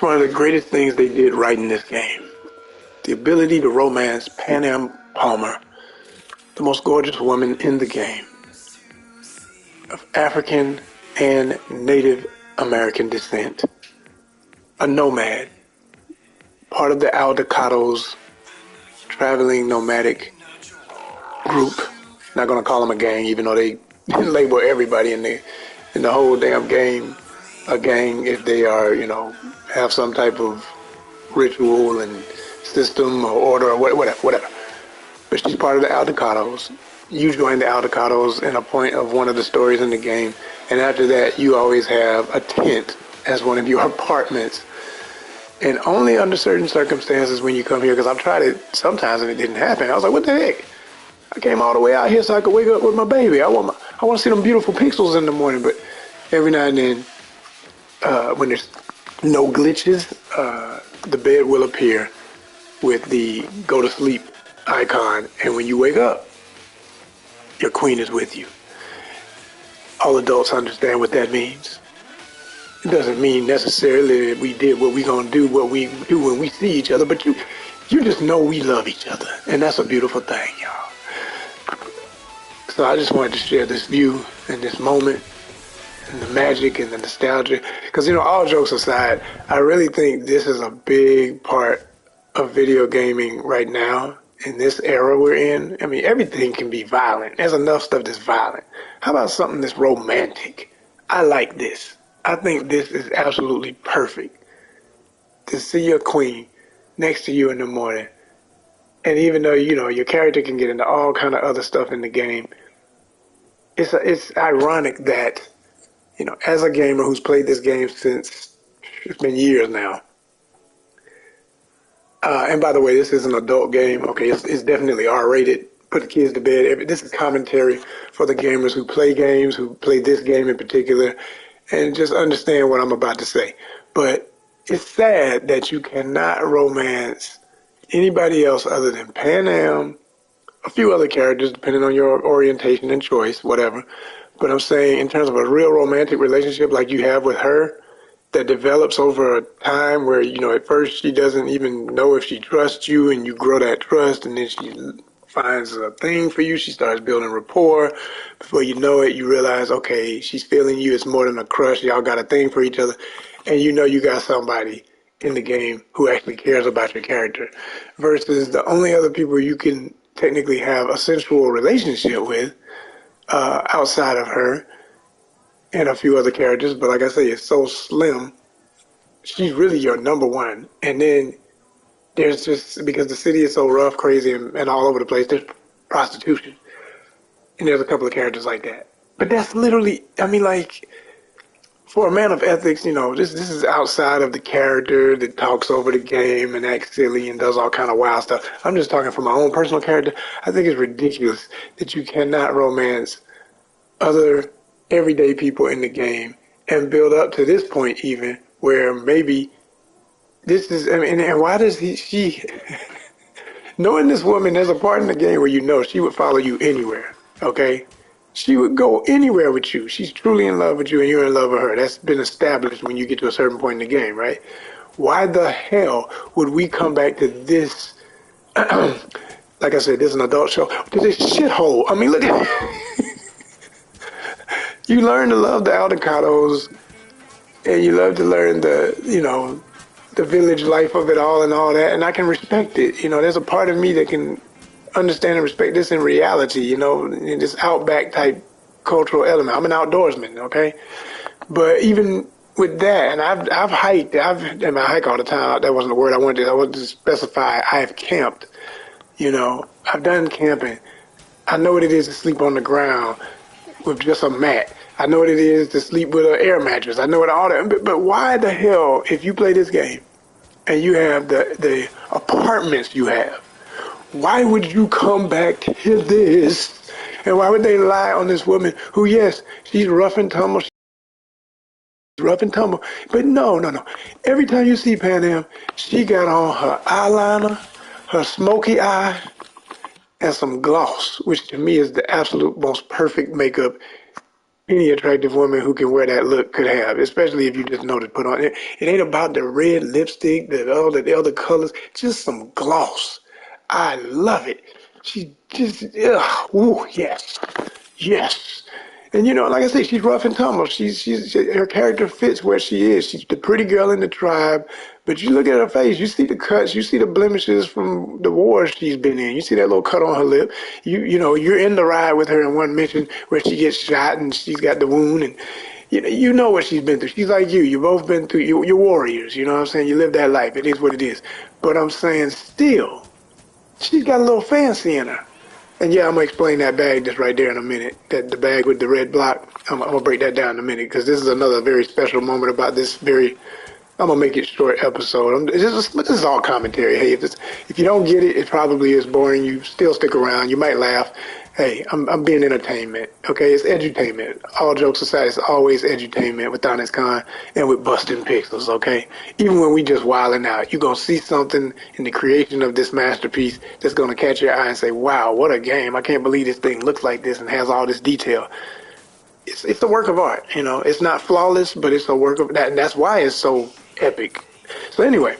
one of the greatest things they did right in this game. The ability to romance Panam Palmer, the most gorgeous woman in the game, of African and Native American descent, a nomad, part of the Aldecados traveling nomadic group. Not gonna call them a gang, even though they label everybody in the whole damn game a gang if they are, have some type of ritual and system or order or whatever. But she's part of the Aldecados. You join the Aldecados in a point of one of the stories in the game, and after that, you always have a tent as one of your apartments. And only under certain circumstances when you come here, because I've tried it sometimes and it didn't happen. I was like, what the heck? I came all the way out here so I could wake up with my baby. I want to see them beautiful pixels in the morning. But every now and then, when there's no glitches, the bed will appear with the go to sleep icon. And when you wake up, your queen is with you. All adults understand what that means. It doesn't mean necessarily that we did what we gonna do, what we do when we see each other, but you just know we love each other. And that's a beautiful thing, y'all. So I just wanted to share this view and this moment and the magic and the nostalgia. Because, all jokes aside, I really think this is a big part of video gaming right now. In this era we're in, I mean, everything can be violent. There's enough stuff that's violent. How about something that's romantic? I like this. I think this is absolutely perfect. To see your queen next to you in the morning. And even though, your character can get into all kind of other stuff in the game, it's ironic that, as a gamer who's played this game since, it's been years now. And by the way, this is an adult game. Okay, it's definitely R-rated. Put the kids to bed. This is commentary for the gamers who play games, who play this game in particular, and just understand what I'm about to say. But it's sad that you cannot romance anybody else other than Panam, a few other characters, depending on your orientation and choice, whatever. But I'm saying in terms of a real romantic relationship like you have with her, that develops over a time where, at first she doesn't even know if she trusts you, and you grow that trust, and then she finds a thing for you. She starts building rapport. Before you know it, you realize, okay, she's feeling you. It's more than a crush. Y'all got a thing for each other. And you got somebody in the game who actually cares about your character. Versus the only other people you can technically have a sensual relationship with outside of her and a few other characters, but like I say, it's so slim. She's really your number one. And then there's just, because the city is so rough, crazy, and all over the place, there's prostitution. And there's a couple of characters like that. But that's literally, I mean, like, for a man of ethics, this is outside of the character that talks over the game and acts silly and does all kind of wild stuff. I'm just talking from my own personal character. I think it's ridiculous that you cannot romance other everyday people in the game and build up to this point even where maybe this is, and why does she knowing this woman, there's a part in the game where she would follow you anywhere, okay? She would go anywhere with you. She's truly in love with you and you're in love with her. That's been established when you get to a certain point in the game, right? Why the hell would we come back to this, like I said, this is an adult show, to this shithole? I mean, look at you learn to love the Aldecados, and you love to learn the village life of it all and all that, and I can respect it. There's a part of me that can understand and respect this in reality, in this outback type cultural element. I'm an outdoorsman, okay? But even with that, and I've hiked, and I hike all the time. That wasn't the word I wanted to specify. I've camped, I've done camping. I know what it is to sleep on the ground with just a mat. I know what it is to sleep with an air mattress. I know what all that. But why the hell, if you play this game and you have the apartments you have, why would you come back to this? And why would they lie on this woman who, yes, she's rough and tumble. But no. Every time you see Panam, she got on her eyeliner, her smoky eye, and some gloss, which to me is the absolute most perfect makeup any attractive woman who can wear that look could have, especially if you just know to put on it. It ain't about the red lipstick, all the other colors, just some gloss. I love it. She just, ooh, yes, yes. And like I say, she's rough and tumble. Her character fits where she is. She's the pretty girl in the tribe, but you look at her face, you see the cuts, you see the blemishes from the wars she's been in. You see that little cut on her lip. You're in the ride with her in one mission where she gets shot and she's got the wound, and you know what she's been through. She's like you. You've both been through. You're warriors. You know what I'm saying? You live that life. It is what it is. But I'm saying still, she's got a little fancy in her. And yeah, I'm gonna explain that bag just right there in a minute. That the bag with the red block. I'm gonna break that down in a minute because this is another very special moment about this very. I'm gonna make it short episode. This is all commentary. Hey, if you don't get it, it probably is boring. You still stick around. You might laugh. Hey, I'm being entertainment. Okay, it's edutainment. All jokes aside, it's always edutainment with Honest Con and with busting pixels. Okay, even when we just wilding out, you're gonna see something in the creation of this masterpiece that's gonna catch your eye and say, "Wow, what a game! I can't believe this thing looks like this and has all this detail." It's a work of art. It's not flawless, but it's a work of that, and that's why it's so epic. So anyway.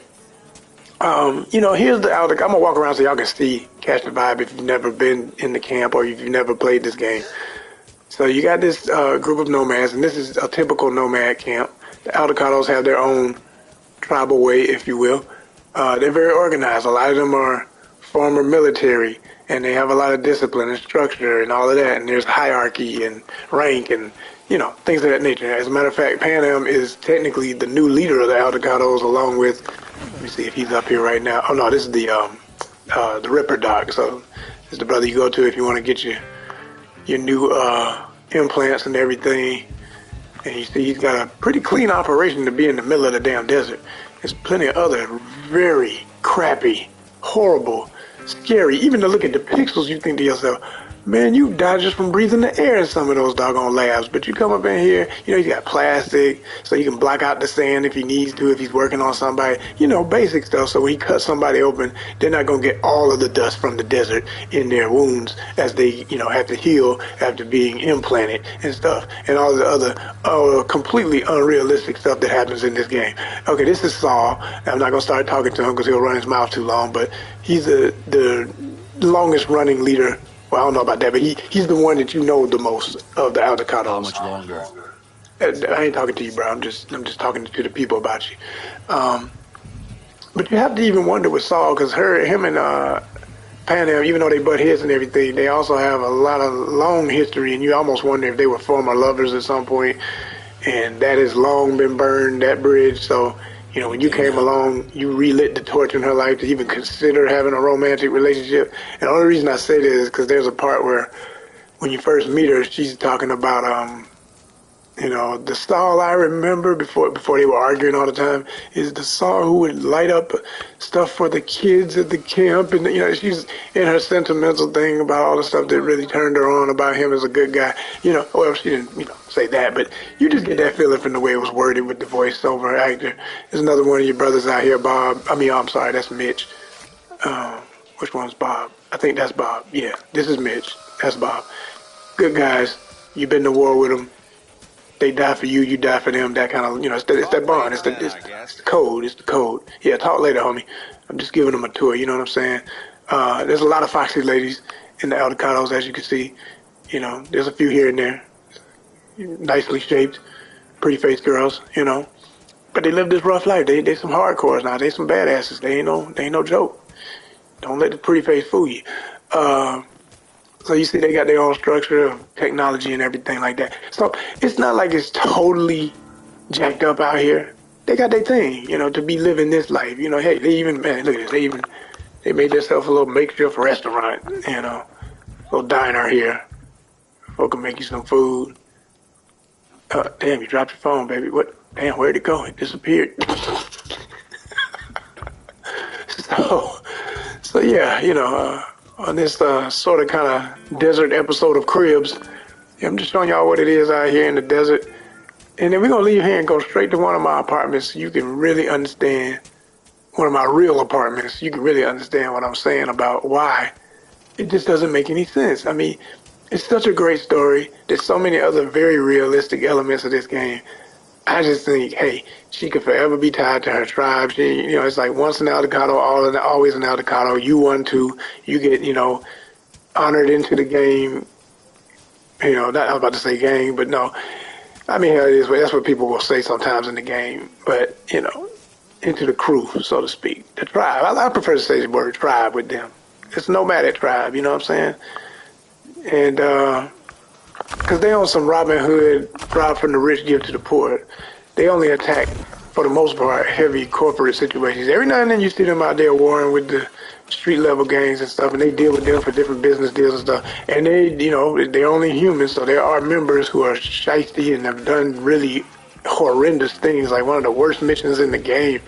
Here's the outer. I'm gonna walk around so y'all can catch the vibe if you've never been in the camp or if you've never played this game. So you got this group of nomads, and this is a typical nomad camp. The Aldecados have their own tribal way, if you will. They're very organized. A lot of them are former military, and they have a lot of discipline and structure and all of that. And there's hierarchy and rank and things of that nature. As a matter of fact, Panam is technically the new leader of the Aldecados, along with. Let me see if he's up here right now. Oh no, this is the Ripper Doc. So this is the brother you go to if you want to get your new implants and everything. And you see he's got a pretty clean operation to be in the middle of the damn desert. There's plenty of other very crappy, horrible, scary. Even to look at the pixels, you think to yourself, man, you die just from breathing the air in some of those doggone labs. But you come up in here, he's got plastic, so you can block out the sand if he needs to, if he's working on somebody, basic stuff. So when he cuts somebody open, they're not going to get all of the dust from the desert in their wounds as they, have to heal after being implanted and stuff. And all the other completely unrealistic stuff that happens in this game. Okay, this is Saul. I'm not going to start talking to him because he'll run his mouth too long, but he's the longest running leader. Well, I don't know about that, but he's the one that you know the most of the Aldecados. How much longer? I ain't talking to you, bro. I'm just talking to the people about you. But you have to even wonder with Saul, because him and Panam, even though they butt heads and everything, they also have a lot of long history, and you almost wonder if they were former lovers at some point, and that has long been burned, that bridge. So, when you came along, you relit the torch in her life to even consider having a romantic relationship. And the only reason I say this is because there's a part where when you first meet her, she's talking about, the Saul I remember before they were arguing all the time is the Saul who would light up stuff for the kids at the camp. And, she's in her sentimental thing about all the stuff that really turned her on about him as a good guy. Well, she didn't, say that, but you just get that feeling from the way it was worded with the voiceover actor. There's another one of your brothers out here, Bob. I'm sorry, that's Mitch. Which one's Bob? I think that's Bob. Yeah, this is Mitch. That's Bob. Good guys. You've been to war with them. They die for you, you die for them. That kind of, it's that bond. It's the code. It's the code. Yeah, talk later, homie. I'm just giving them a tour. You know what I'm saying? There's a lot of foxy ladies in the Aldecados, as you can see. There's a few here and there. Nicely shaped, pretty faced girls, But they live this rough life. They some hardcores now. They some badasses. They ain't no joke. Don't let the pretty face fool you. So you see they got their own structure of technology and everything like that. So it's not like it's totally jacked up out here. They got their thing, to be living this life. Hey, they even, man, look at this. They made themselves a little makeshift restaurant, little diner here. Folk can make you some food. Damn, you dropped your phone, baby. What? Damn, where'd it go? It disappeared. So yeah, on this sort of kind of desert episode of Cribs, I'm just showing y'all what it is out here in the desert. And then we're going to leave here and go straight to one of my apartments so you can really understand, one of my real apartments, you can really understand what I'm saying about why it just doesn't make any sense. I mean, It's such a great story. There's so many other very realistic elements of this game. I just think, hey, she could forever be tied to her tribe. She, it's like once an Aldecado, always an Aldecado. You won too. You get, honored into the game. Not, I was about to say gang, but no. I mean, it is. That's what people will say sometimes in the game. But into the crew, so to speak, the tribe. I prefer to say the word tribe with them. It's nomadic tribe. You know what I'm saying? And because they on some Robin Hood, rob from the rich, give to the poor. They only attack, for the most part, heavy corporate situations. Every now and then you see them out there warring with the street level gangs and stuff, and they deal with them for different business deals and stuff. And they're only humans, so there are members who are shiesty and have done really horrendous things. Like one of the worst missions in the game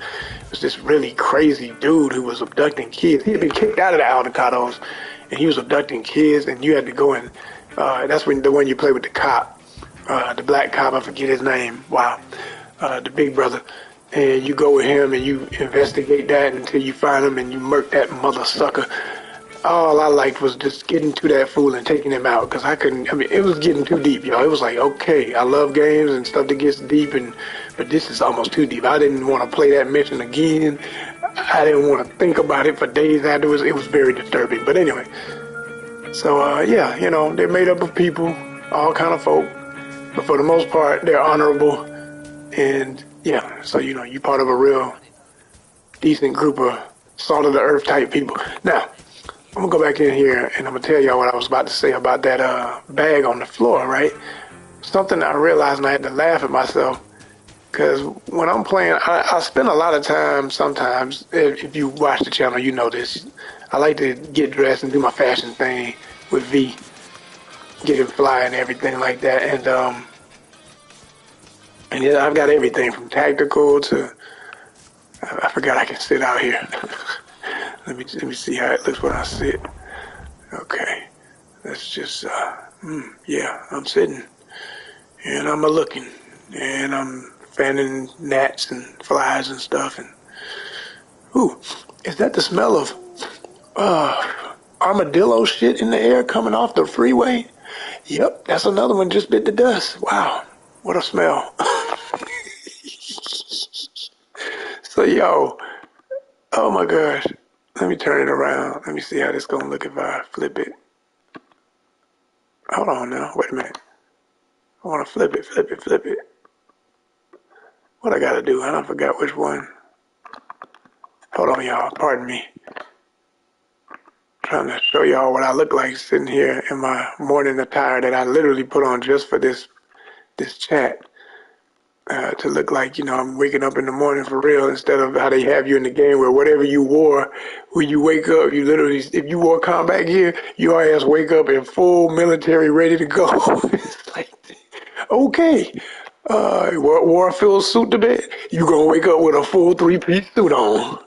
was this really crazy dude who was abducting kids. He had been kicked out of the Aldecados, and he was abducting kids, and you had to go and that's when the one you play with the cop, the black cop, I forget his name. Wow. The big brother. And you go with him and you investigate that until you find him and you murk that mother sucker. All I liked was just getting to that fool and taking him out, because it was getting too deep, y'all. It was like, okay, I love games and stuff that gets deep, but this is almost too deep. I didn't want to play that mission again. I didn't want to think about it for days afterwards. It was very disturbing. But anyway, so yeah, they're made up of people, all kind of folk, but for the most part, they're honorable. And yeah, so you're part of a real decent group of salt of the earth type people. Now, I'm gonna go back in here and I'm gonna tell y'all what I was about to say about that bag on the floor, right? Something I realized, and I had to laugh at myself, because when I'm playing, I spend a lot of time sometimes. If you watch the channel, you know this. I like to get dressed and do my fashion thing with V, get it fly and everything like that, and yeah, I've got everything from tactical to, I forgot I can sit out here. let me see how it looks when I sit. Okay, let's just, yeah, I'm sitting, and I'm a-looking, and I'm fanning gnats and flies and stuff, and, ooh, is that the smell of, armadillo shit in the air coming off the freeway? Yep, that's another one just bit the dust. Wow, what a smell. So, yo, oh my gosh. Let me turn it around. Let me see how this gonna look if I flip it. Hold on now. Wait a minute. I wanna flip it. What I gotta do? I don't forgot which one. Hold on, y'all. Pardon me. Trying to show y'all what I look like sitting here in my morning attire that I literally put on just for this chat. To look like, I'm waking up in the morning for real, instead of how they have you in the game where whatever you wore, when you wake up, you literally, if you wore combat gear, your ass wake up in full military ready to go. It's like, okay, wore a full suit to bed, you gonna wake up with a full three-piece suit on.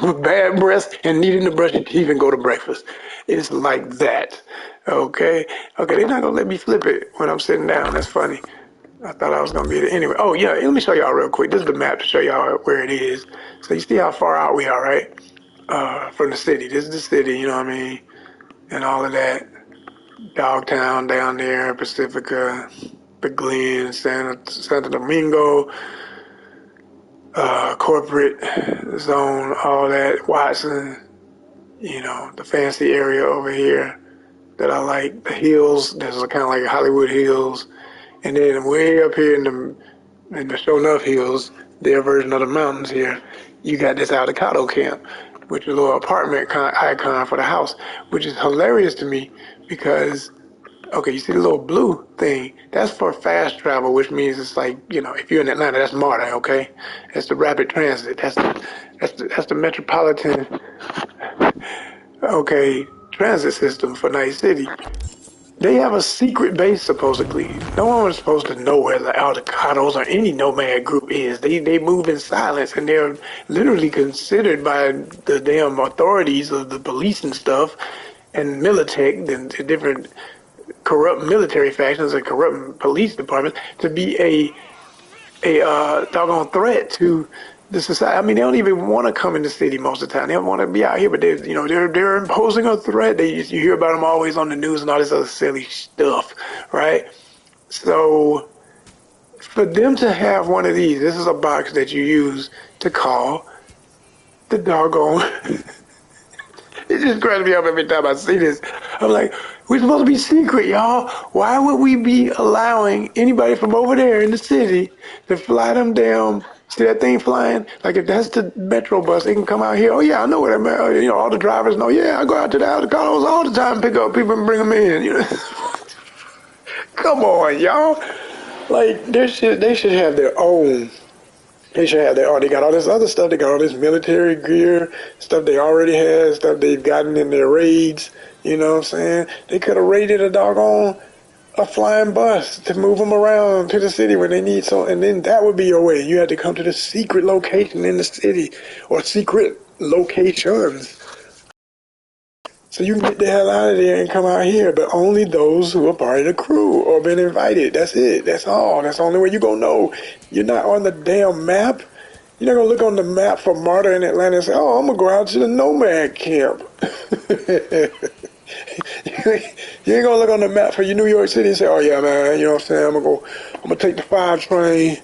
With bad breath and needing to brush your teeth and go to breakfast. It's like that. Okay, they're not gonna let me flip it when I'm sitting down. That's funny. I thought I was going to be there anyway. Oh, yeah, let me show y'all real quick. This is the map to show y'all where it is. So you see how far out we are, right? From the city. This is the city, you know what I mean? And all of that. Dogtown down there, Pacifica, the Glen, Santo Domingo, corporate zone, all that. Watson, the fancy area over here that I like. The hills, there's kind of like Hollywood Hills. And then way up here in the Show Enough Hills, their version of the mountains here, you got this Aldecado camp, which is a little apartment icon for the house, which is hilarious to me because, okay, you see the little blue thing? That's for fast travel, which means it's like, if you're in Atlanta, that's MARTA, okay? That's the rapid transit. That's the metropolitan, okay, transit system for Night City. They have a secret base, supposedly. No one was supposed to know where the Aldecados or any nomad group is. They move in silence, and they're literally considered by the damn authorities of the police and stuff, and Militech, and the different corrupt military factions and corrupt police departments, to be a doggone threat to the society. I mean, they don't even want to come in the city most of the time. They don't want to be out here, but they're imposing a threat. You hear about them always on the news and all this other silly stuff, right? So for them to have one of these, this is a box that you use to call the doggone. It just cracks me up every time I see this. I'm like, we're supposed to be secret, y'all. Why would we be allowing anybody from over there in the city to fly them down? See that thing flying? Like if that's the metro bus, they can come out here. Oh yeah, I know where that. All the drivers know. Yeah, I go out to the avocados all the time, pick up people and bring them in. Come on, y'all. Like they should have their own. They should have their own. They got all this other stuff. They got all this military gear, stuff they already had, stuff they've gotten in their raids. You know what I'm saying? They could have raided a flying bus to move them around to the city when they need so, and then that would be your way. You had to come to the secret location in the city or secret locations. So you can get the hell out of there and come out here, but only those who are part of the crew or been invited. That's it. That's all. That's the only way you're going to know. You're not on the damn map. You're not going to look on the map for Marta in Atlanta and say, oh, I'm going to go out to the Nomad camp. You ain't going to look on the map for your New York City and say, oh, yeah, man, you know what I'm saying? I'm going to take the 5 train.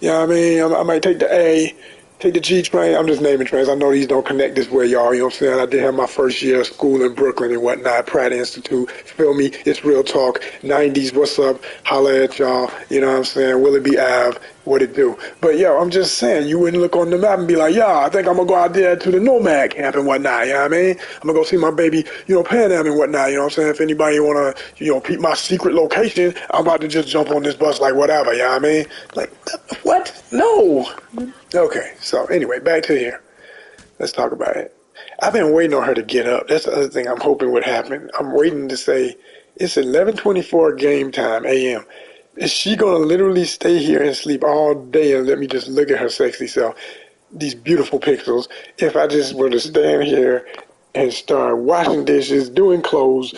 You know what I mean? I might take the A. Take the G train. I'm just naming trains. I know these don't connect this way, y'all. You know what I'm saying? I did have my first year of school in Brooklyn and whatnot. Pratt Institute. Feel me? It's real talk. 90s. What's up? Holla at y'all. You know what I'm saying? Will it be Ave? What it do? But yo, I'm just saying, you wouldn't look on the map and be like, yeah, I think I'm gonna go out there to the Nomad camp and whatnot. You know what I mean? I'm gonna go see my baby, Panam and whatnot. You know what I'm saying? If anybody wanna, peep my secret location, I'm about to just jump on this bus like whatever. You know what I mean? Like, what? No. Okay, so anyway, back to here. Let's talk about it. I've been waiting on her to get up. That's the other thing I'm hoping would happen. I'm waiting to say, it's 11:24 game time, a.m. Is she going to literally stay here and sleep all day and let me just look at her sexy self, these beautiful pixels, if I just were to stand here and start washing dishes, doing clothes,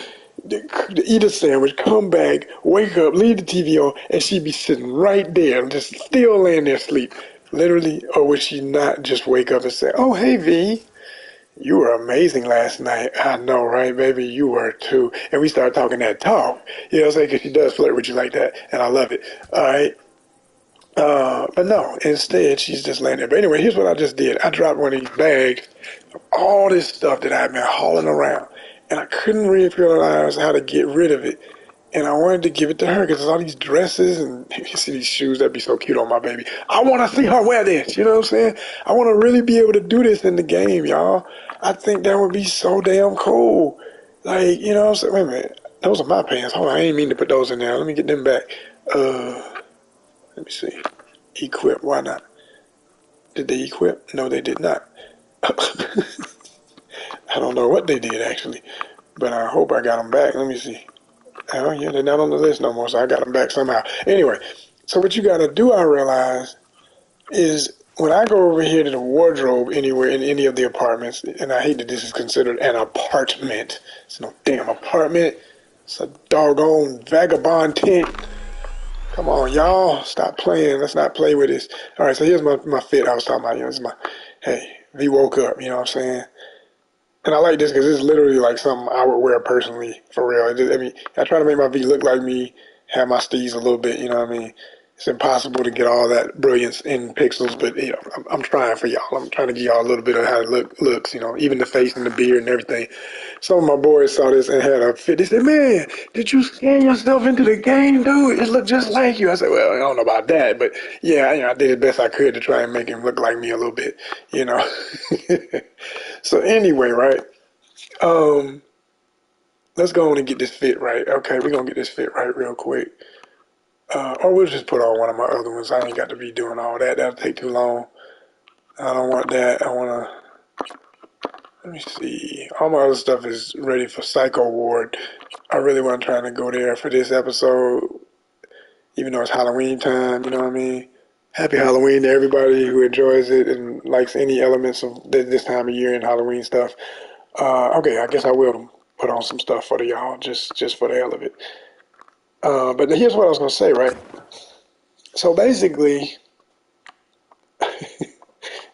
eat a sandwich, come back, wake up, leave the TV on, and she'd be sitting right there, just still laying there asleep. Literally, or would she not just wake up and say, oh, hey, V, you were amazing last night. I know, right, baby? You were too. And we start talking that talk. You know what I'm saying? Because she does flirt with you like that, and I love it. All right? But no, instead, she's just laying there. But anyway, here's what I just did. I dropped one of these bags of all this stuff that I've been hauling around, and I couldn't really realize how to get rid of it. And I wanted to give it to her because there's all these dresses and you see these shoes that'd be so cute on my baby. I want to see her wear this. You know what I'm saying? I want to really be able to do this in the game, y'all. I think that would be so damn cool. Like, you know what I'm saying? Wait a minute. Those are my pants. Hold on. I ain't mean to put those in there. Let me get them back. Let me see. Equip. Why not? Did they equip? No, they did not. I don't know what they did, actually. But I hope I got them back. Let me see. Oh, yeah, they're not on the list no more, so I got them back somehow. Anyway, so what you got to do, I realize, is when I go over here to the wardrobe anywhere in any of the apartments, and I hate that this is considered an apartment. It's no damn apartment. It's a doggone vagabond tent. Come on, y'all. Stop playing. Let's not play with this. All right, so here's my fit I was talking about. This is my, hey, V woke up, you know what I'm saying? And I like this because it's literally like something I would wear personally, for real. I try to make my V look like me, have my steez a little bit, you know what I mean? It's impossible to get all that brilliance in pixels, but I'm trying for y'all. I'm trying to give y'all a little bit of how it looks, even the face and the beard and everything. Some of my boys saw this and had a fit. They said, man, did you scan yourself into the game, dude? It looked just like you. I said, well, I don't know about that, but yeah, I did the best I could to try and make him look like me a little bit, you know. So anyway, right? Um, let's go on and get this fit right. Okay, we're gonna get this fit right real quick. Or we'll just put on one of my other ones. I ain't got to be doing all that. That'll take too long. I don't want that. Let me see. All my other stuff is ready for Psycho Ward. I really wasn't trying to go there for this episode, even though it's Halloween time, you know what I mean? Happy Halloween to everybody who enjoys it and likes any elements of this time of year and Halloween stuff. Okay, I guess I will put on some stuff for y'all, just for the hell of it. But here's what I was going to say, right? So basically,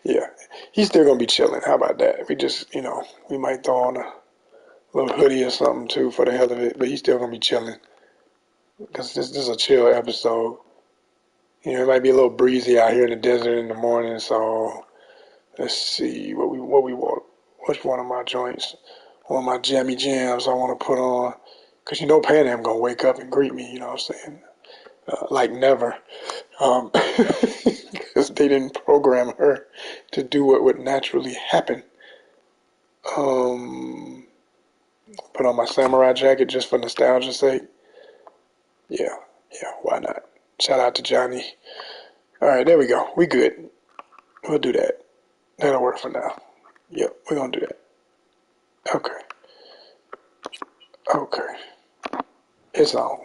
Yeah, he's still gonna be chilling. How about that? We just, we might throw on a little hoodie or something too for the hell of it, but he's still gonna be chilling because this is a chill episode. It might be a little breezy out here in the desert in the morning, so let's see what we want. Which one of my joints, one of my jammy jams I want to put on, because Panam gonna wake up and greet me. You know what I'm saying? Like never, because they didn't program her to do what would naturally happen. Um, put on my samurai jacket just for nostalgia's sake. Yeah, yeah, why not? Shout out to Johnny. All right, there we go. We good. We'll do that. That'll work for now. Yep, we're gonna do that. Okay, okay. It's on.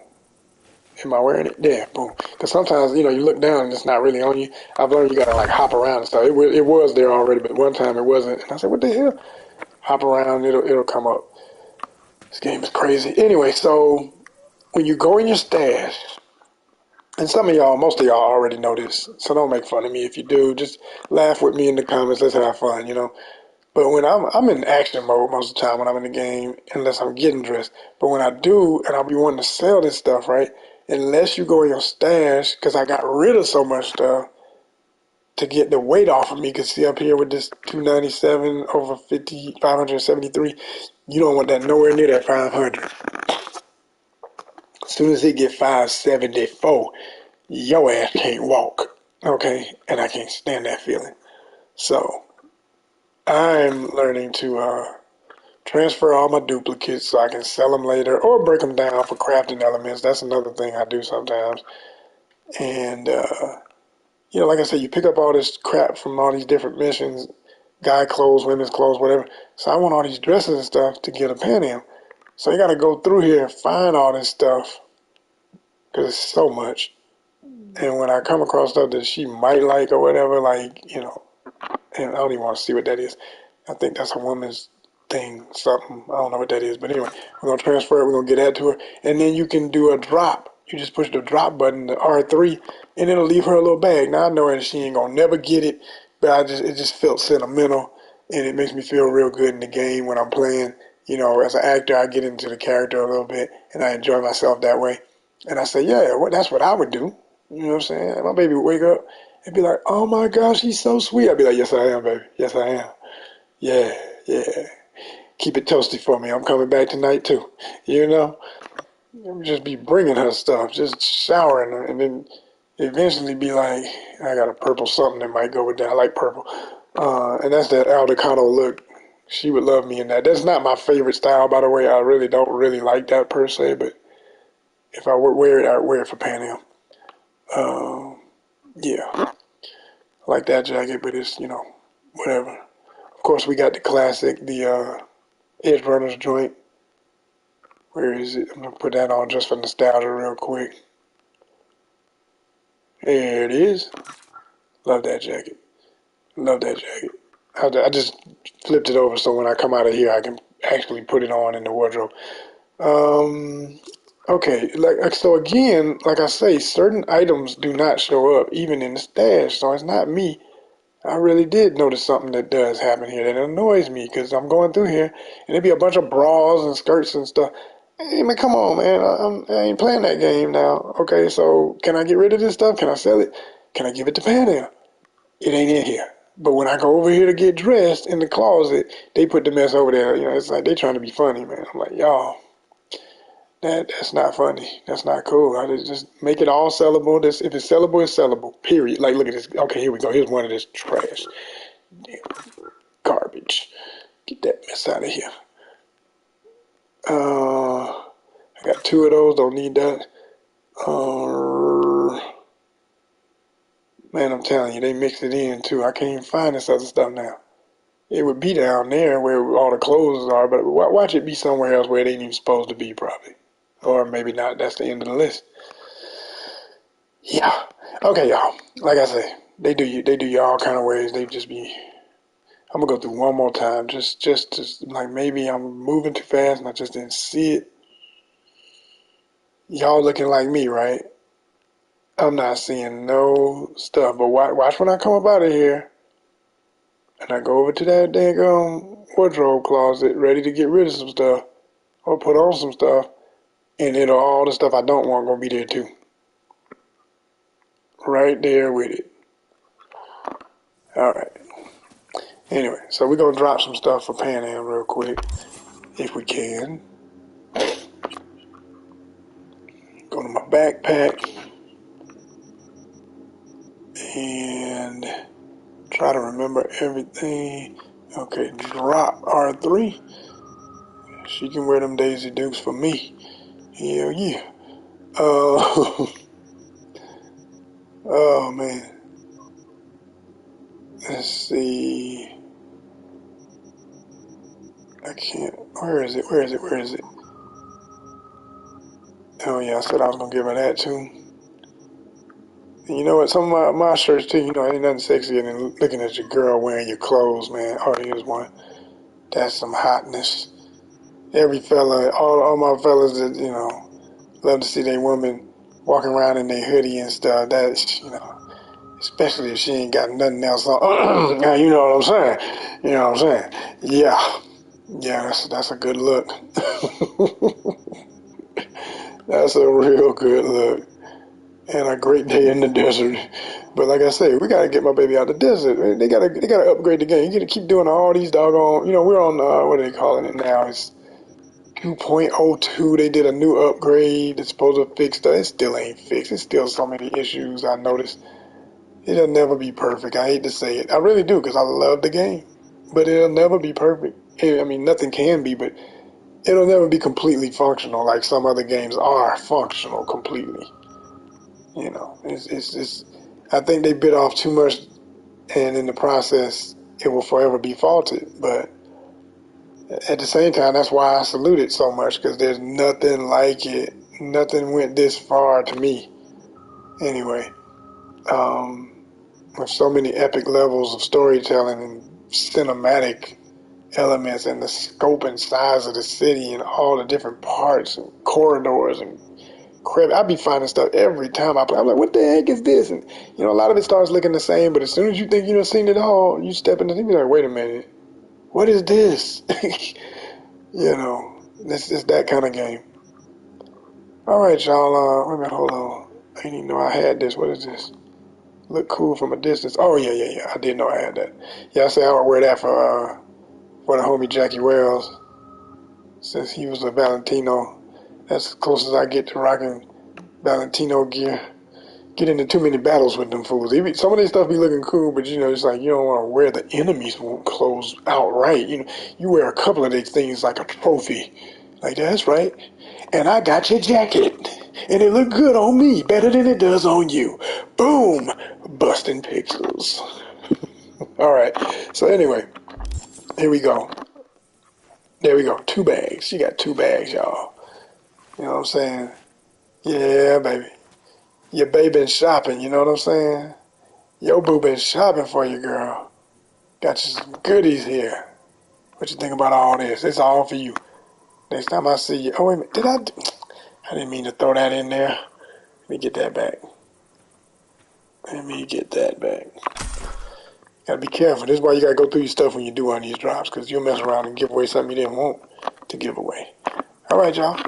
Am I wearing it? Yeah, boom. Because sometimes, you look down and it's not really on you. I've learned you gotta like hop around and stuff. It was there already, but one time it wasn't. And I said, what the hell? Hop around, it'll come up. This game is crazy. Anyway, so when you go in your stash, and most of y'all already know this, so don't make fun of me if you do. Just laugh with me in the comments. Let's have fun. But when I'm in action mode most of the time when I'm in the game, unless I'm getting dressed. But when I do, and I'll be wanting to sell this stuff, right? Unless you go in your stash, because I got rid of so much stuff to get the weight off of me. Because see up here with this 297 over 50, 573, you don't want that nowhere near that 500. As soon as it get 574, your ass can't walk, okay? And I can't stand that feeling. So I'm learning to transfer all my duplicates so I can sell them later or break them down for crafting elements. That's another thing I do sometimes. And, like I said, you pick up all this crap from all these different missions, guy clothes, women's clothes, whatever. So I want all these dresses and stuff to get a Panam. So you got to go through here and find all this stuff because it's so much. And when I come across stuff that she might like or whatever, and I don't even want to see what that is. I think that's a woman's thing, something. I don't know what that is. But anyway, we're going to transfer it. We're going to get that to her. And then you can do a drop. You just push the drop button, the R3, and it'll leave her a little bag. Now I know that she ain't going to never get it, but it just felt sentimental. And it makes me feel real good in the game when I'm playing. As an actor, I get into the character a little bit, and I enjoy myself that way. And I say, yeah, well, that's what I would do. You know what I'm saying? My baby would wake up and be like, oh my gosh, he's so sweet. I'd be like, yes, I am, baby. Yes, I am. Yeah, yeah. Keep it toasty for me. I'm coming back tonight, too. You know? Just be bringing her stuff, just showering her, and then eventually be like, I got a purple something that might go with that. I like purple. And that's that Aldecado look. She would love me in that. That's not my favorite style, by the way. I really don't really like that per se, but if I would wear it, I would wear it for Panam. Yeah, I like that jacket, but it's, whatever. Of course, we got the classic, the Edge Runners joint. Where is it? I'm going to put that on just for nostalgia real quick. There it is. Love that jacket. Love that jacket. I just flipped it over so when I come out of here, I can actually put it on in the wardrobe. Um, okay, so again, like I say, certain items do not show up even in the stash, so it's not me. I really did notice something that does happen here that annoys me because I'm going through here and there'd be a bunch of bras and skirts and stuff. Hey, man, come on, man. I ain't playing that game now. Okay, so can I get rid of this stuff? Can I sell it? Can I give it to Panam? It ain't in here. But when I go over here to get dressed in the closet, they put the mess over there. It's like they trying to be funny, man. I'm like, y'all, that's not funny. That's not cool. I just make it all sellable. If it's sellable, it's sellable. Period. Like, look at this. Okay, here we go. Here's one of this trash. Damn, garbage. Get that mess out of here. I got two of those. Don't need that. Man, I'm telling you, they mix it in too. I can't even find this other stuff now. It would be down there where all the clothes are, but watch it be somewhere else where it ain't even supposed to be, probably. Or maybe not. That's the end of the list. Yeah. Okay, y'all. Like I say, they do you all kind of ways. They just be. I'm gonna go through one more time, just like maybe I'm moving too fast and I just didn't see it. Y'all looking like me, right? I'm not seeing no stuff, but watch when I come up out of here. and I go over to that daggone wardrobe closet, ready to get rid of some stuff or put on some stuff, and then all the stuff I don't want gonna be there too. Right there with it. All right. Anyway, so we're gonna drop some stuff for Panam real quick, if we can. Go to my backpack and try to remember everything. Okay, drop R3. She can wear them Daisy Dukes for me. Hell yeah. Oh man. Let's see. I can't. Where is it? Where is it? Where is it? Oh yeah, I said I was gonna give her that too. And you know what? Some of my shirts too. You know, ain't nothing sexier than looking at your girl wearing your clothes, man. Oh, here's one. That's some hotness. Every fella, all my fellas that love to see their woman walking around in their hoodie and stuff. That's especially if she ain't got nothing else on. Now you know what I'm saying. You know what I'm saying? Yeah, yeah. That's a good look. That's a real good look. And a great day in the desert. But like I say, we gotta get my baby out the desert. They gotta upgrade the game. You gotta keep doing all these doggone. We're on what are they calling it now? It's 2.02. They did a new upgrade that's supposed to fix that. It still ain't fixed. It's still so many issues I noticed. It'll never be perfect. I hate to say it. I really do because I love the game, but it'll never be perfect. I mean, nothing can be, but it'll never be completely functional like some other games are functional completely. It's I think they bit off too much, and in the process, it will forever be faulted. But at the same time, that's why I salute it so much, because there's nothing like it. Nothing went this far to me. Anyway, with so many epic levels of storytelling and cinematic elements and the scope and size of the city and all the different parts and corridors and crap. I be finding stuff every time I play. I'm like, what the heck is this? And a lot of it starts looking the same, but as soon as you think you've seen it all, you step into it and be like, wait a minute, what is this? It's that kind of game. All right, y'all. Wait a minute, hold on. I didn't even know I had this. What is this? Look cool from a distance. Oh yeah. I didn't know I had that. Yeah, I say I would wear that for the homie Jackie Wells, since he was a Valentino. That's as close as I get to rocking Valentino gear. Get into too many battles with them fools. Some of this stuff be looking cool, but it's like you don't want to wear the enemy's clothes outright. You wear a couple of these things like a trophy. Like, that's right. And I got your jacket. And it look good on me, better than it does on you. Boom! Busting pixels. All right. So anyway, here we go. There we go. 2 bags. She got 2 bags, y'all. You know what I'm saying? Yeah, baby. Your baby been shopping, you know what I'm saying? Yo boo been shopping for you, girl. Got you some goodies here. What you think about all this? It's all for you. Next time I see you. Oh, wait a minute. I didn't mean to throw that in there. Let me get that back. Gotta be careful. This is why you gotta go through your stuff when you do on these drops, because you'll mess around and give away something you didn't want to give away. All right, y'all.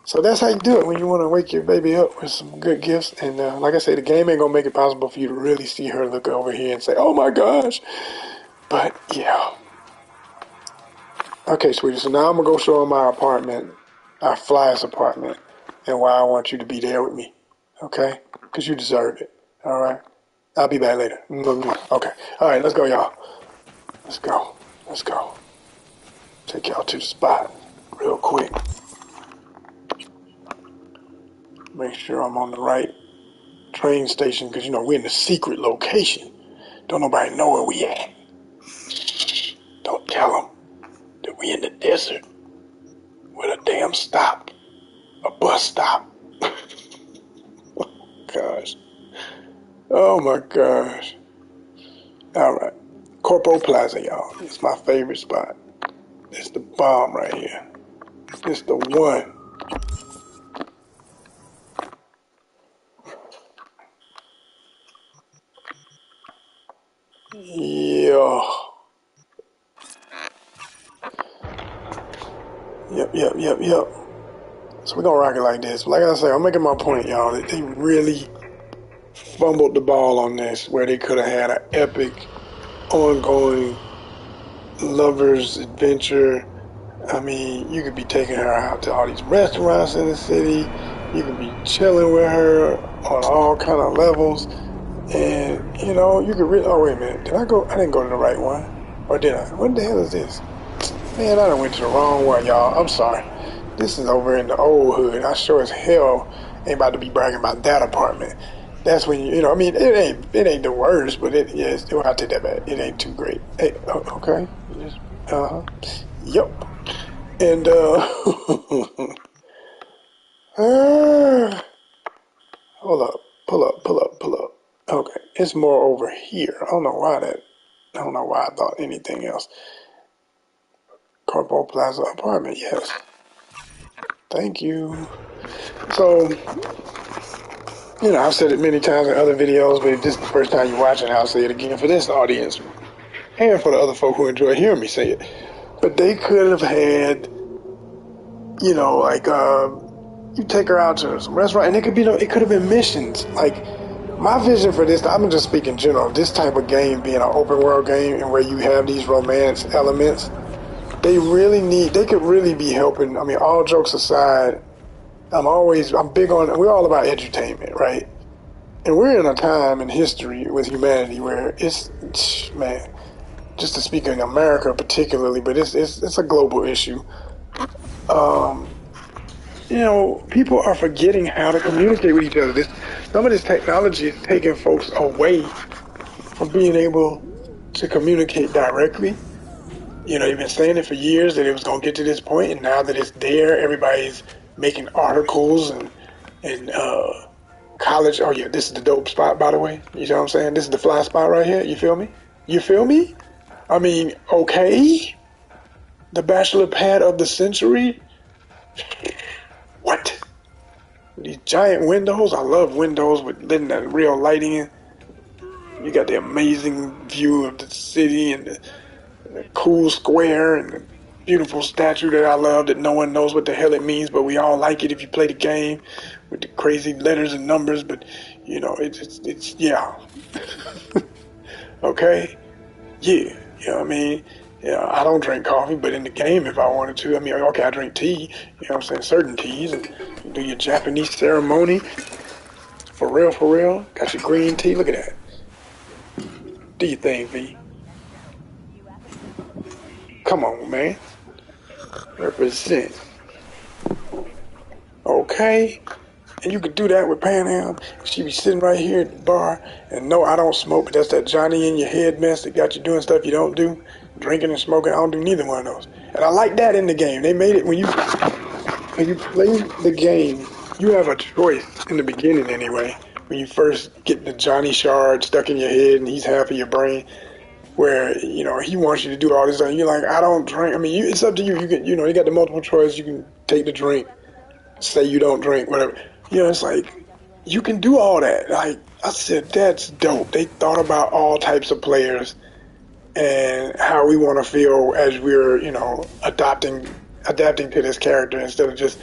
So that's how you do it when you want to wake your baby up with some good gifts. And like I say, the game ain't gonna make it possible for you to really see her look over here and say, "Oh my gosh!" But yeah. Okay, sweetie. So now I'm gonna go show her my apartment, our flyest apartment, and why I want you to be there with me. Okay? Because you deserve it. All right. I'll be back later. Okay. All right. Let's go, y'all. Let's go. Let's go. Take y'all to the spot real quick. Make sure I'm on the right train station, because we're in the secret location. Don't nobody know where we at. Don't tell them that we in the desert with a damn stop, a bus stop. Gosh. Oh my gosh. All right. Corpo Plaza, y'all. It's my favorite spot. It's the bomb right here. It's the one. Yeah. Yep. So we're gonna rock it like this. Like I say, I'm making my point, y'all, that they really fumbled the ball on this, where they could have had an epic, ongoing lovers adventure. I mean, you could be taking her out to all these restaurants in the city. You could be chilling with her on all kind of levels. And, you know, you could really... Oh, wait a minute. Did I go... I didn't go to the right one. Or did I? What the hell is this? Man, I done went to the wrong one, y'all. I'm sorry. This is over in the old hood. I sure as hell ain't about to be bragging about that apartment. That's when you know, I mean, it ain't the worst, but well, I take that back. It ain't too great. Hey, okay. Yep. And hold up, pull up. Okay, it's more over here. I don't know why I thought anything else. Corpo Plaza apartment, yes. Thank you. So, you know, I've said it many times in other videos, but if this is the first time you're watching, I'll say it again for this audience and for the other folk who enjoy hearing me say it. But they could have had, you know, like, you take her out to some restaurant, and it could have been missions. Like, my vision for this, I'm just speaking in general, this type of game being an open world game and where you have these romance elements, they could really be helping. I mean, all jokes aside, I'm big on, we're all about edutainment, right? And we're in a time in history with humanity where man, just to speak in America particularly, but it's a global issue. You know, people are forgetting how to communicate with each other. Some of this technology is taking folks away from being able to communicate directly. You know, you've been saying it for years that it was going to get to this point, and now that it's there, everybody's making articles and college. Oh yeah, this is the dope spot, by the way. You know what I'm saying? This is the fly spot right here. You feel me? You feel me? I mean, okay. The bachelor pad of the century. What? These giant windows. I love windows with letting that real light in. You got the amazing view of the city and the cool square and the beautiful statue that I love that no one knows what the hell it means, but we all like it if you play the game with the crazy letters and numbers. But you know, it's yeah. Okay, yeah. You know what I mean? Yeah, I don't drink coffee, but in the game, if I wanted to, I mean, okay, I drink tea. You know what I'm saying? Certain teas, and you do your Japanese ceremony. For real. Got your green tea. Look at that. Do your thing, V. Come on, man. Represent. Okay. And you could do that with Panam. She be sitting right here at the bar, and no, I don't smoke, but that's that Johnny in your head mess that got you doing stuff you don't do. Drinking and smoking, I don't do neither one of those. And I like that in the game. They made it when you play the game, you have a choice in the beginning anyway. When you first get the Johnny shard stuck in your head and he's half of your brain, where you know he wants you to do all this stuff. You're like, I don't drink. I mean, it's up to you. You can, you know, you got the multiple choice. You can take the drink, say you don't drink, whatever. You know, it's like you can do all that. Like I said, that's dope. They thought about all types of players and how we want to feel as we're, you know, adapting to this character instead of just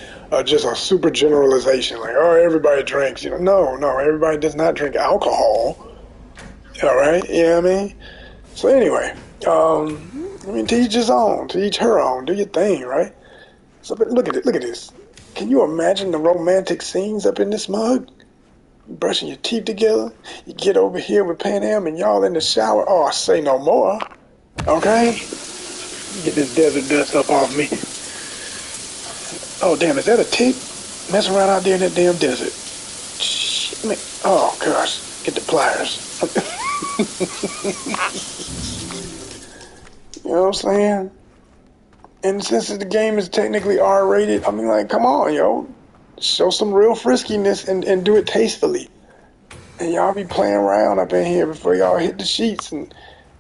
a super generalization like, oh, everybody drinks. You know, no, everybody does not drink alcohol. All right, you know what I mean? So anyway, I mean, to each his own, to each her own. Do your thing, right? So, but look at it. Look at this. Can you imagine the romantic scenes up in this mug? You brushing your teeth together. You get over here with Panam and y'all in the shower. Oh, I say no more. Okay? Get this desert dust up off me. Oh, damn, is that a tick? Messing around out there in that damn desert. Shit, man. Oh, gosh. Get the pliers. You know what I'm saying? And since the game is technically R-rated, I mean, like, come on, yo. Show some real friskiness and do it tastefully. And y'all be playing around up in here before y'all hit the sheets. And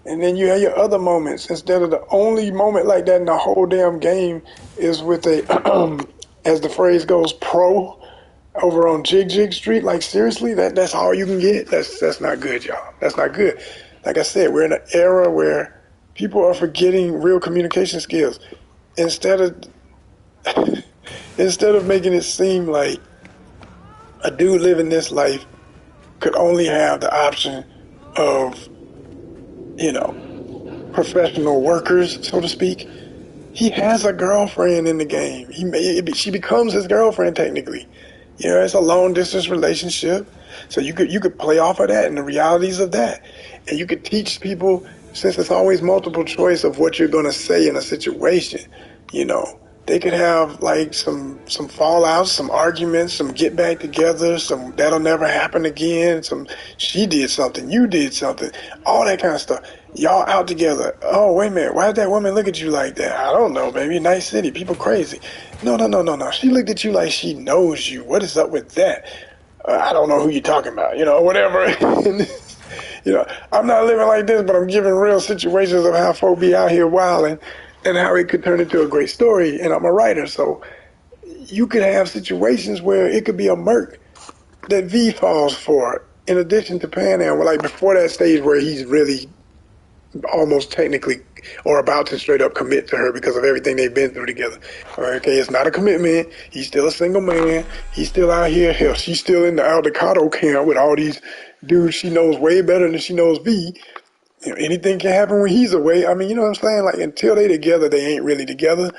then you have your other moments. Instead of the only moment like that in the whole damn game is with a, as the phrase goes, pro over on Jig Street. Like, seriously? That's all you can get? That's not good, y'all. That's not good. Like I said, we're in an era where people are forgetting real communication skills. Instead of instead of making it seem like a dude living this life could only have the option of, you know, professional workers, so to speak. He has a girlfriend in the game. She becomes his girlfriend technically. You know, it's a long distance relationship, so you could play off of that and the realities of that, and you could teach people, since it's always multiple choice of what you're gonna say in a situation. You know, they could have like some fallouts, some arguments, some get back together, some that'll never happen again, some she did something, you did something, all that kind of stuff. Y'all out together. Oh, wait a minute, why did that woman look at you like that? I don't know, baby. Nice city, people crazy. No, no, no, no, no. She looked at you like she knows you. What is up with that? I don't know who you're talking about, whatever. I'm not living like this, but I'm giving real situations of how folk be out here wilding and how it could turn into a great story. And I'm a writer, so you could have situations where it could be a murk that V falls for, in addition to Panam, like before that stage where he's really almost technically or about to straight up commit to her because of everything they've been through together. Okay, it's not a commitment. He's still a single man. He's still out here. Hell, she's still in the Aldecado camp with all these dudes she knows way better than she knows V. Anything can happen when he's away. I mean, you know what I'm saying? Like, until they together, they ain't really together.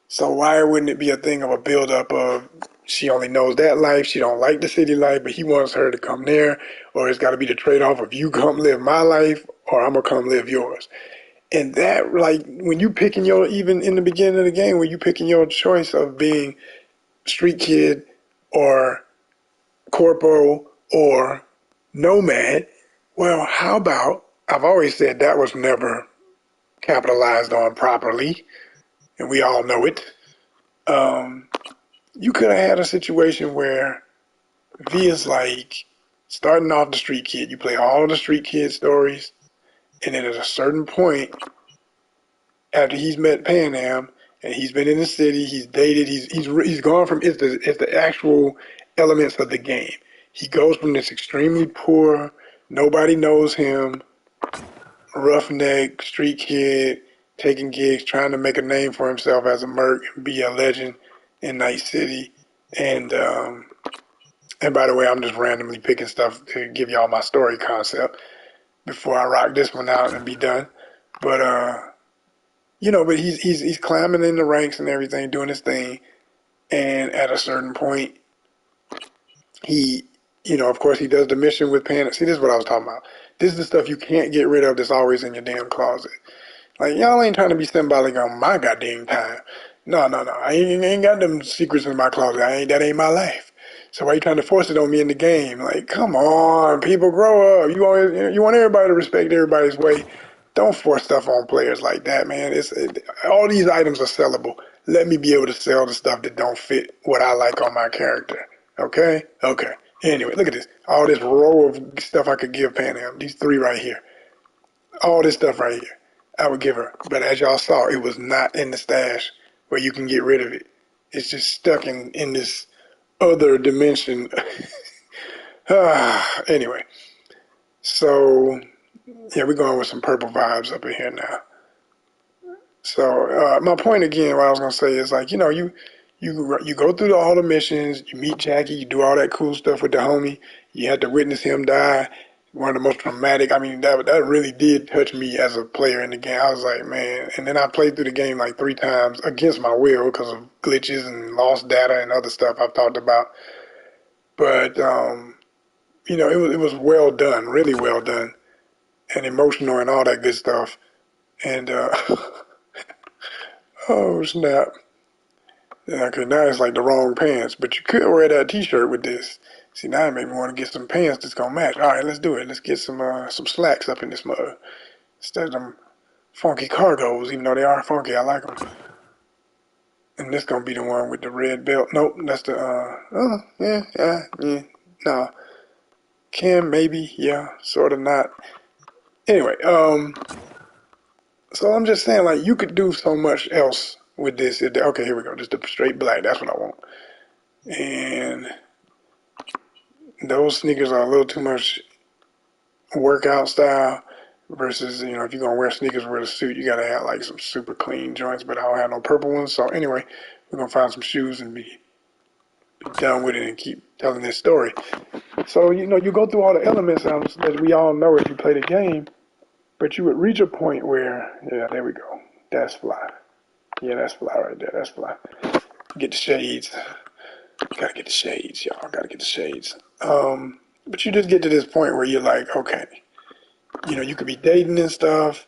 So why wouldn't it be a thing of a build-up of she only knows that life, she don't like the city life, but he wants her to come there, or it's got to be the trade-off of you come live my life, or I'm gonna come live yours. And that, like, when you picking even in the beginning of the game, when you picking your choice of being street kid or corporal or nomad, well, how about, I've always said that was never capitalized on properly, and we all know it. You could have had a situation where V is like starting off the street kid. You play all the street kid stories, and then at a certain point, after he's met Panam and he's been in the city, he's dated, he's gone from it's the actual elements of the game. He goes from this extremely poor, nobody knows him, roughneck street kid, taking gigs, trying to make a name for himself as a merc and be a legend in Night City, and and by the way, I'm just randomly picking stuff to give y'all my story concept before I rock this one out and be done. But but he's climbing in the ranks and everything, doing his thing. And at a certain point, he, of course, he does the mission with Pan. See, this is what I was talking about. This is the stuff you can't get rid of that's always in your damn closet. Like, y'all ain't trying to be symbolic on my goddamn time. No, no, no. I ain't got them secrets in my closet. That ain't my life. So why you trying to force it on me in the game? Like, come on, people, grow up. You want everybody to respect everybody's way. Don't force stuff on players like that, man. All these items are sellable. Let me be able to sell the stuff that don't fit what I like on my character. Okay? Okay. Anyway, look at this. All this row of stuff I could give Panam. These three right here. All this stuff right here. I would give her. But as y'all saw, it was not in the stash where you can get rid of it. It's just stuck in this other dimension. Anyway, so yeah, we're going with some purple vibes up in here now. So my point again, what I was gonna say is like, you go through all the missions, you meet Jackie, you do all that cool stuff with the homie. You had to witness him die. One of the most traumatic. I mean, that really did touch me as a player in the game. I was like, man. And then I played through the game like 3 times against my will because of glitches and lost data and other stuff I've talked about. But it was well done, really well done, and emotional and all that good stuff. And oh snap! Yeah, okay, now it's like the wrong pants, but you could wear that T-shirt with this. See, now it made me want to get some pants that's gonna match. All right, let's do it. Let's get some slacks up in this mug instead of them funky cargos. Even though they are funky, I like them. And this gonna be the one with the red belt. Nope, that's the oh yeah. No, can maybe yeah, sort of not. Anyway, so I'm just saying like you could do so much else with this. Okay, here we go. Just the straight black. That's what I want. And those sneakers are a little too much workout style versus, if you're going to wear sneakers with a suit, you got to have like some super clean joints, but I don't have no purple ones. So anyway, we're gonna find some shoes and be done with it and keep telling this story. So, you know, you go through all the elements that we all know if you play the game, but you would reach a point where, yeah, there we go. That's fly. Yeah, that's fly right there. That's fly. Get the shades. Gotta get the shades, y'all. Gotta get the shades. But you just get to this point where you're like, okay, you know, you could be dating and stuff.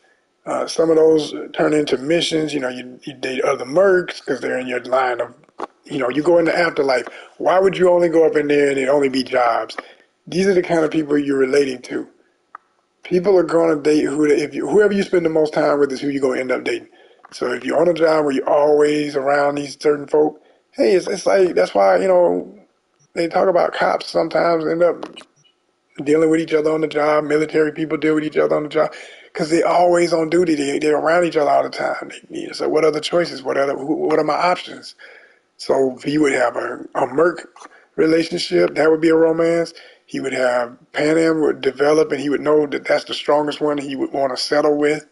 Some of those turn into missions. You know, you date other mercs because they're in your line of, you know, you go into afterlife. Why would you only go up in there and it only be jobs? These are the kind of people you're relating to. People are going to date whoever you spend the most time with is who you're going to end up dating. So if you're on a job where you're always around these certain folk, hey, it's like, that's why, you know, they talk about cops sometimes end up dealing with each other on the job. Military people deal with each other on the job because they're always on duty. They're around each other all the time. So what other choices? What are my options? So he would have a Merc relationship. That would be a romance. He would have Panam would develop, and he would know that that's the strongest one he would want to settle with.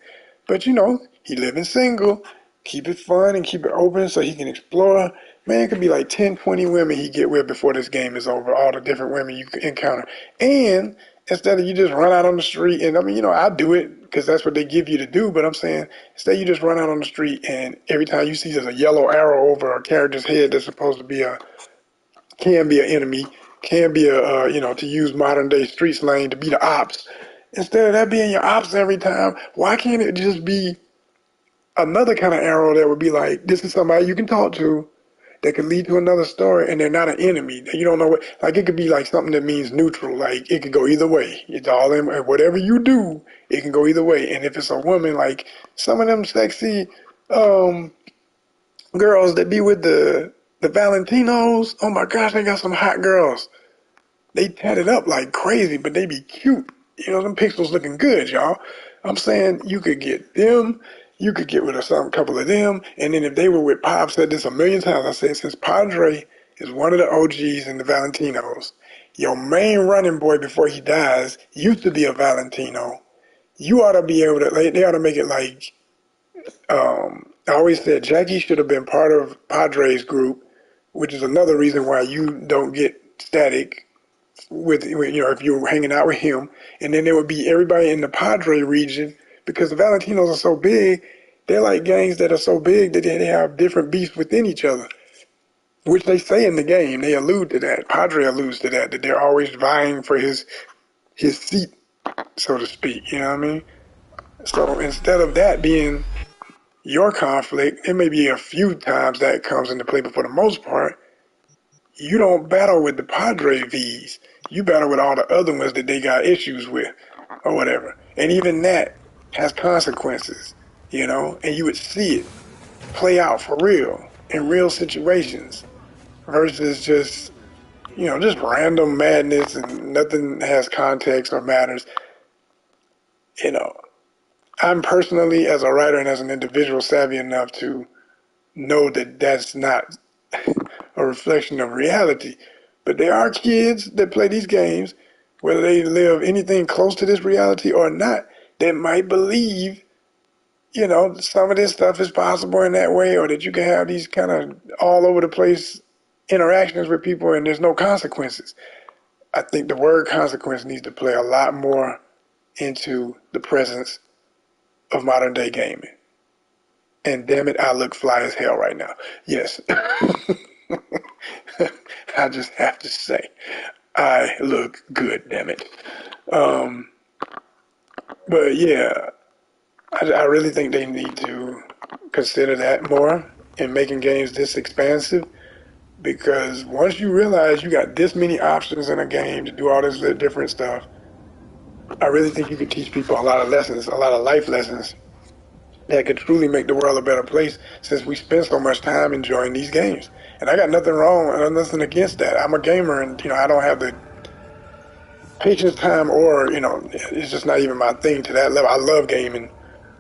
But you know, he living single. Keep it fun and keep it open so he can explore. Man, it could be like 10, 20 women he get with before this game is over. All the different women you encounter, and instead of you just run out on the street, and I mean, you know, I do it because that's what they give you to do, but I'm saying instead you just run out on the street and every time you see there's a yellow arrow over a character's head that's supposed to be can be an enemy, can be you know, to use modern day street slang, to be the ops. Instead of that being your ops every time, why can't it just be another kind of arrow that would be like, this is somebody you can talk to that could lead to another story, and they're not an enemy. You don't know what, like it could be like something that means neutral, like it could go either way. It's all in, whatever you do, it can go either way. And if it's a woman, like some of them sexy girls that be with the Valentinos, oh my gosh, they got some hot girls. They tatted up like crazy, but they be cute. You know, them pixels looking good, y'all. I'm saying you could get them, you could get with a couple of them, and then if they were with I've said this a million times, I said since Padre is one of the OGs in the Valentinos, your main running boy before he dies used to be a Valentino. You ought to be able to, they ought to make it like, I always said Jackie should have been part of Padre's group, which is another reason why you don't get static with, you know, if you're hanging out with him. And then there would be everybody in the Padre region because the Valentinos are so big. They're like gangs that are so big that they have different beefs within each other, which they say in the game. They allude to that. Padre alludes to that they're always vying for his seat, so to speak. You know what I mean? So instead of that being your conflict, it may be a few times that comes into play, but for the most part, you don't battle with the Padre V's. You battle with all the other ones that they got issues with or whatever. And even that has consequences, you know, and you would see it play out for real in real situations versus just, you know, just random madness and nothing has context or matters. You know, I'm personally, as a writer and as an individual, savvy enough to know that that's not a reflection of reality. But there are kids that play these games, whether they live anything close to this reality or not, that might believe, you know, some of this stuff is possible in that way, or that you can have these kind of all over the place interactions with people and there's no consequences. I think the word consequence needs to play a lot more into the presence of modern day gaming. And damn it, I look fly as hell right now. Yes. I just have to say, I look good, damn it. But yeah, I really think they need to consider that more in making games this expansive, because once you realize you got this many options in a game to do all this different stuff, I really think you could teach people a lot of lessons, a lot of life lessons that could truly make the world a better place, since we spend so much time enjoying these games. And I got nothing wrong, nothing against that. I'm a gamer, and you know, I don't have the patience, time, or you know, it's just not even my thing to that level. I love gaming,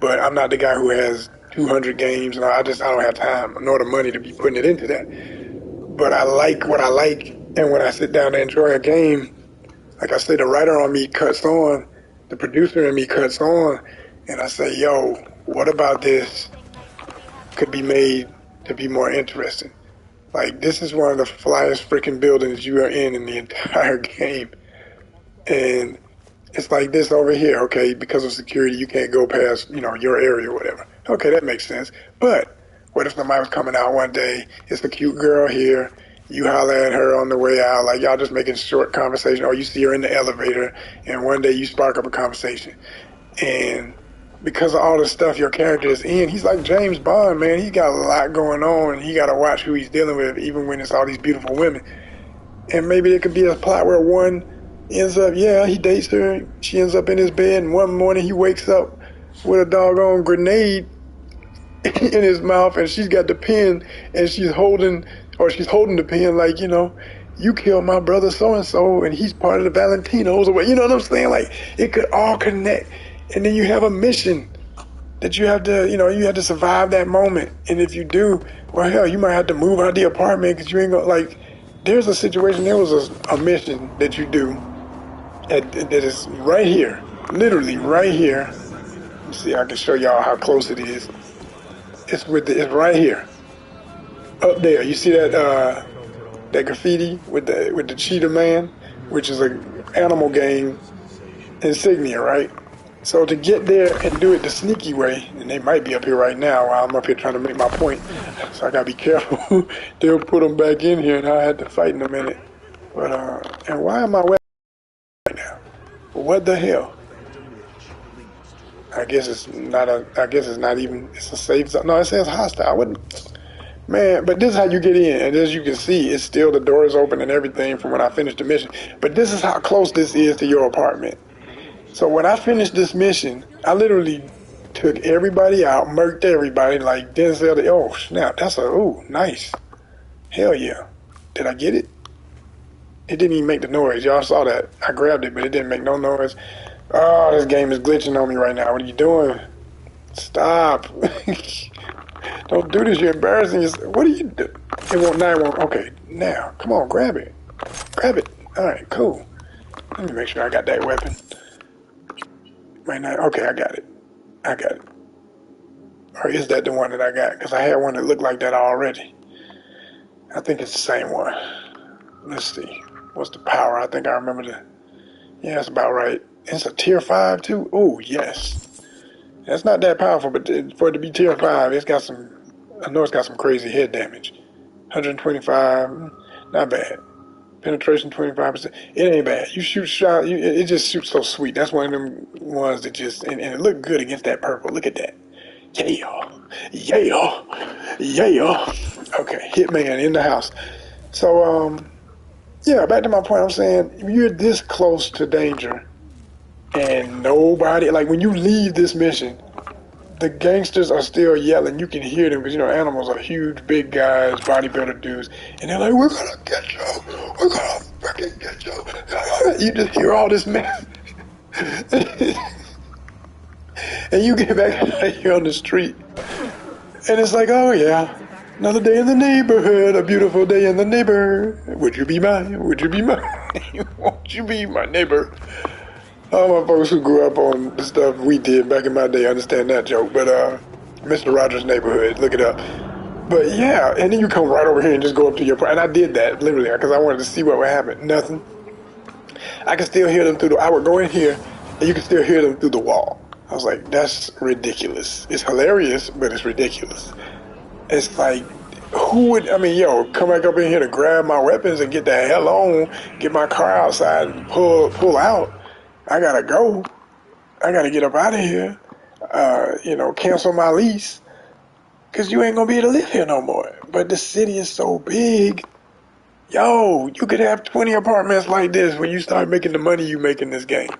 but I'm not the guy who has 200 games, and I don't have time nor the money to be putting it into that. But I like what I like, and when I sit down to enjoy a game, like I say, the writer on me cuts on, the producer in me cuts on, and I say, yo, what about this could be made to be more interesting? Like, this is one of the flyest freaking buildings you are in the entire game. And it's like this over here, okay, because of security, you can't go past, your area or whatever. Okay, that makes sense. But what if somebody was coming out one day, it's a cute girl here, you holler at her on the way out, like y'all just making short conversation, or you see her in the elevator, and one day you spark up a conversation. And because of all the stuff your character is in, he's like James Bond, man. He's got a lot going on, and he got to watch who he's dealing with, even when it's all these beautiful women. And maybe it could be a plot where one ends up, he dates her, she ends up in his bed, and one morning he wakes up with a doggone grenade in his mouth, and she's got the pen, and she's holding the pen like, you killed my brother so-and-so, and he's part of the Valentinos, or you know what I'm saying? Like, it could all connect. And then you have a mission that you have to, you have to survive that moment. And if you do, well, hell, you might have to move out of the apartment because you ain't gonna, like, there's a situation, there was a mission that you do that is right here, literally right here. Let me see, I can show y'all how close it is. It's right here, up there. You see that graffiti with the cheetah man, which is an animal game insignia, right? So to get there and do it the sneaky way, and they might be up here right now while I'm up here trying to make my point, so I gotta be careful. They'll put them back in here, and I had to fight in a minute. But and why am I weapon right now? What the hell? I guess it's not even. It's a safe zone. No, it says hostile. I wouldn't. Man, but this is how you get in, and as you can see, it's still the door is open and everything from when I finished the mission. But this is how close this is to your apartment. So when I finished this mission, I literally took everybody out, murked everybody, like Denzel. Oh snap! Nice. Hell yeah! Did I get it? It didn't even make the noise. Y'all saw that. I grabbed it, but it didn't make no noise. Oh, this game is glitching on me right now. What are you doing? Stop. Don't do this. You're embarrassing yourself. What are you doing? It won't. Okay, now. Come on, grab it. Grab it. All right, cool. Let me make sure I got that weapon. Right now. Okay, I got it. Or is that the one that I got? Because I had one that looked like that already. I think it's the same one. Let's see. What's the power? I think I remember yeah, that's about right. It's a tier 5 too? Oh, yes. That's not that powerful, but for it to be tier 5, I know it's got some crazy head damage. 125, not bad. Penetration 25%. It ain't bad. You shoot shot, it just shoots so sweet. That's one of them ones that just, and it looked good against that purple. Look at that. Yeah. Okay, Hitman in the house. So, yeah, back to my point. I'm saying, you're this close to danger, and nobody, like when you leave this mission, the gangsters are still yelling. You can hear them because, animals are huge, big guys, bodybuilder dudes. And they're like, we're going to get you. We're going to freaking get you. You just hear all this mess. And you get back out here on the street. And it's like, oh, yeah, another day in the neighborhood, a beautiful day in the neighborhood. Would you be mine? Would you be mine? Won't you be my neighbor? All my folks who grew up on the stuff we did back in my day understand that joke. But Mr. Rogers' Neighborhood, look it up. But yeah, and then you come right over here and just go up to your and I did that literally because I wanted to see what would happen. Nothing. I could still hear them I would go in here and you could still hear them through the wall. I was like, that's ridiculous. It's hilarious, but it's ridiculous. It's like, who would, come back up in here to grab my weapons and get the hell on, get my car outside and pull out. I gotta go. I gotta get up out of here. Cancel my lease. Because you ain't gonna be able to live here no more. But the city is so big. Yo, you could have 20 apartments like this when you start making the money you make in this game.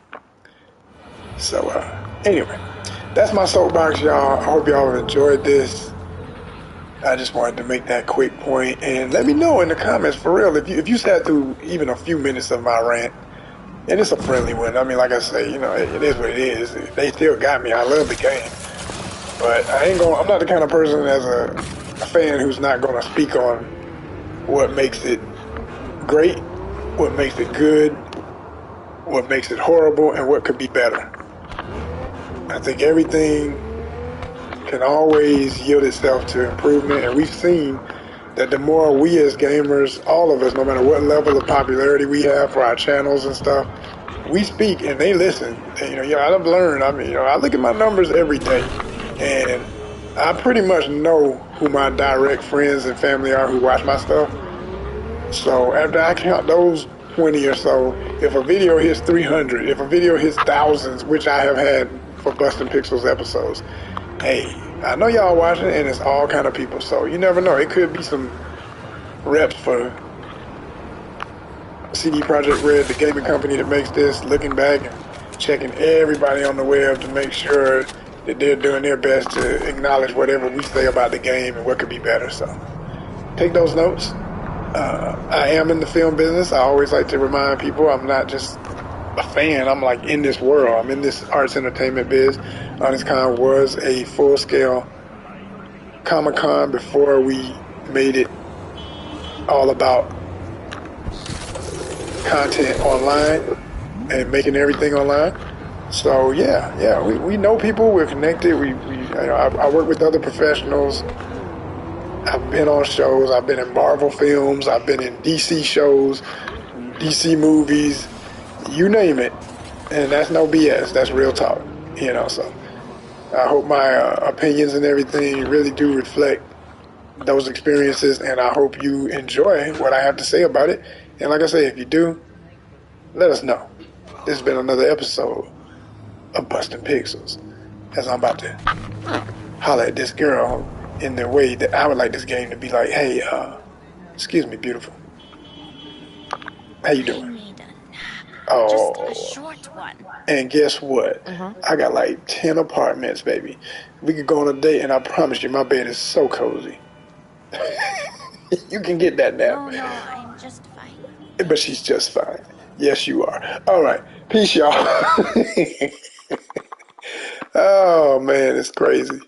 So, anyway, that's my soapbox, y'all. I hope y'all have enjoyed this. I just wanted to make that quick point. And let me know in the comments, for real, if you sat through even a few minutes of my rant. And it's a friendly one. I mean, like I say, it is what it is. They still got me. I love the game. But I'm not the kind of person as a fan who's not going to speak on what makes it great, what makes it good, what makes it horrible, and what could be better. I think everything can always yield itself to improvement. And we've seen that the more we as gamers, all of us, no matter what level of popularity we have for our channels and stuff, we speak and they listen. And, I've learned. I mean, I look at my numbers every day, and I pretty much know who my direct friends and family are who watch my stuff. So after I count those 20 or so, if a video hits 300, if a video hits thousands, which I have had for Bustin' Pixels episodes, hey, I know y'all watching, and it's all kind of people. So you never know. It could be some reps for CD Projekt Red, the gaming company that makes this, looking back and checking everybody on the web to make sure that they're doing their best to acknowledge whatever we say about the game and what could be better. So take those notes. I am in the film business. I always like to remind people I'm not just a fan. I'm like in this world. I'm in this arts entertainment biz. HonestCon was a full-scale Comic-Con before we made it all about content online and making everything online. So yeah, we know people. We're connected. I work with other professionals. I've been on shows. I've been in Marvel films. I've been in DC shows, DC movies, you name it. And that's no BS. That's real talk. So I hope my opinions and everything really do reflect those experiences, and I hope you enjoy what I have to say about it. And like I say, if you do, let us know. This has been another episode of Bustin' Pixels, as I'm about to holler at this girl in the way that I would like this game to be like, hey, excuse me, beautiful. How you doing? Oh, just a short one. And guess what? I got like 10 apartments, baby. We could go on a date, and I promise you, my bed is so cozy. You can get that now. No, I'm just fine. But she's just fine. Yes, you are. All right. Peace, y'all. Oh, man, it's crazy.